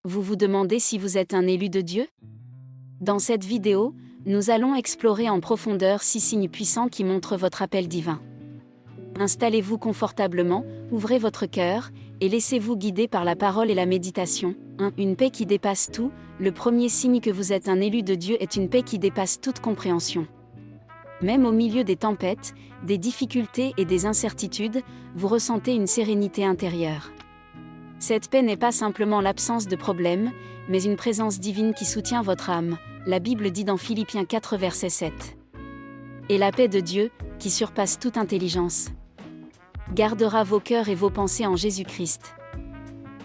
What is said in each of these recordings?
Vous vous demandez si vous êtes un élu de Dieu? Dans cette vidéo, nous allons explorer en profondeur 6 signes puissants qui montrent votre appel divin. Installez-vous confortablement, ouvrez votre cœur, et laissez-vous guider par la parole et la méditation. 1. Une paix qui dépasse tout. Le premier signe que vous êtes un élu de Dieu est une paix qui dépasse toute compréhension. Même au milieu des tempêtes, des difficultés et des incertitudes, vous ressentez une sérénité intérieure. Cette paix n'est pas simplement l'absence de problèmes, mais une présence divine qui soutient votre âme. La Bible dit dans Philippiens 4 verset 7. Et la paix de Dieu, qui surpasse toute intelligence, gardera vos cœurs et vos pensées en Jésus-Christ.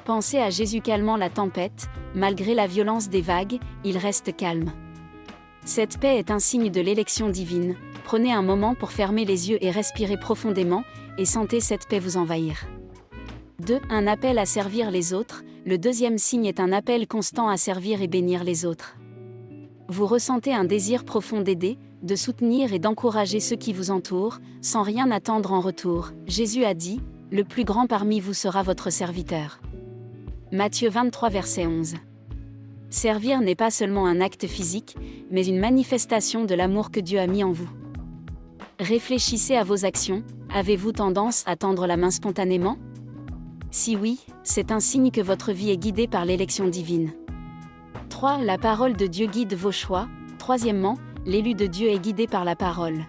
Pensez à Jésus calmant la tempête, malgré la violence des vagues, il reste calme. Cette paix est un signe de l'élection divine. Prenez un moment pour fermer les yeux et respirer profondément, et sentez cette paix vous envahir. 2. Un appel à servir les autres. Le deuxième signe est un appel constant à servir et bénir les autres. Vous ressentez un désir profond d'aider, de soutenir et d'encourager ceux qui vous entourent, sans rien attendre en retour. Jésus a dit, « Le plus grand parmi vous sera votre serviteur ». Matthieu 23 verset 11. Servir n'est pas seulement un acte physique, mais une manifestation de l'amour que Dieu a mis en vous. Réfléchissez à vos actions. Avez-vous tendance à tendre la main spontanément? Si oui, c'est un signe que votre vie est guidée par l'élection divine. 3. La parole de Dieu guide vos choix. Troisièmement, l'élu de Dieu est guidé par la parole.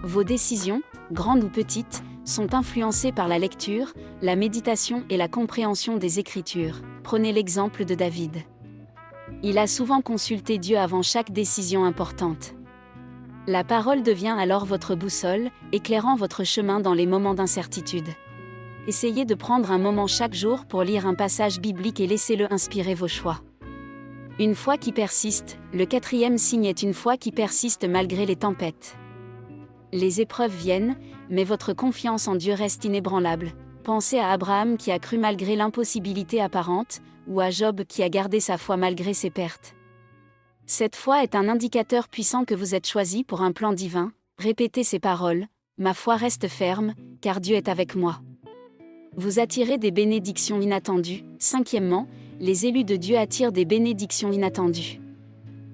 Vos décisions, grandes ou petites, sont influencées par la lecture, la méditation et la compréhension des Écritures. Prenez l'exemple de David. Il a souvent consulté Dieu avant chaque décision importante. La parole devient alors votre boussole, éclairant votre chemin dans les moments d'incertitude. Essayez de prendre un moment chaque jour pour lire un passage biblique et laissez-le inspirer vos choix. Une foi qui persiste. Le quatrième signe est une foi qui persiste malgré les tempêtes. Les épreuves viennent, mais votre confiance en Dieu reste inébranlable. Pensez à Abraham qui a cru malgré l'impossibilité apparente, ou à Job qui a gardé sa foi malgré ses pertes. Cette foi est un indicateur puissant que vous êtes choisi pour un plan divin. Répétez ces paroles, « Ma foi reste ferme, car Dieu est avec moi ». Vous attirez des bénédictions inattendues. Cinquièmement, les élus de Dieu attirent des bénédictions inattendues.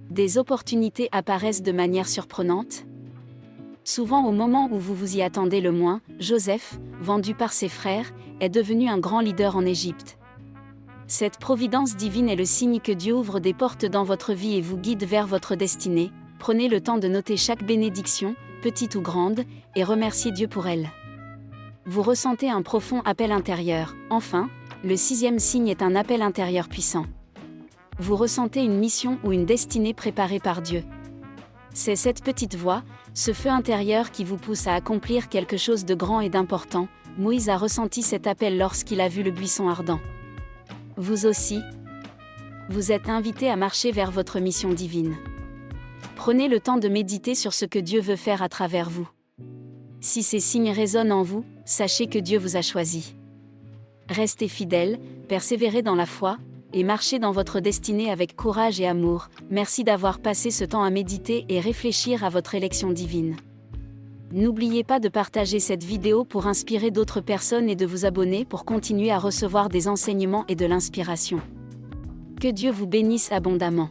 Des opportunités apparaissent de manière surprenante. Souvent au moment où vous vous y attendez le moins, Joseph, vendu par ses frères, est devenu un grand leader en Égypte. Cette providence divine est le signe que Dieu ouvre des portes dans votre vie et vous guide vers votre destinée. Prenez le temps de noter chaque bénédiction, petite ou grande, et remerciez Dieu pour elle. Vous ressentez un profond appel intérieur. Enfin, le sixième signe est un appel intérieur puissant. Vous ressentez une mission ou une destinée préparée par Dieu. C'est cette petite voix, ce feu intérieur qui vous pousse à accomplir quelque chose de grand et d'important. Moïse a ressenti cet appel lorsqu'il a vu le buisson ardent. Vous aussi, vous êtes invité à marcher vers votre mission divine. Prenez le temps de méditer sur ce que Dieu veut faire à travers vous. Si ces signes résonnent en vous, sachez que Dieu vous a choisi. Restez fidèles, persévérez dans la foi, et marchez dans votre destinée avec courage et amour. Merci d'avoir passé ce temps à méditer et réfléchir à votre élection divine. N'oubliez pas de partager cette vidéo pour inspirer d'autres personnes et de vous abonner pour continuer à recevoir des enseignements et de l'inspiration. Que Dieu vous bénisse abondamment.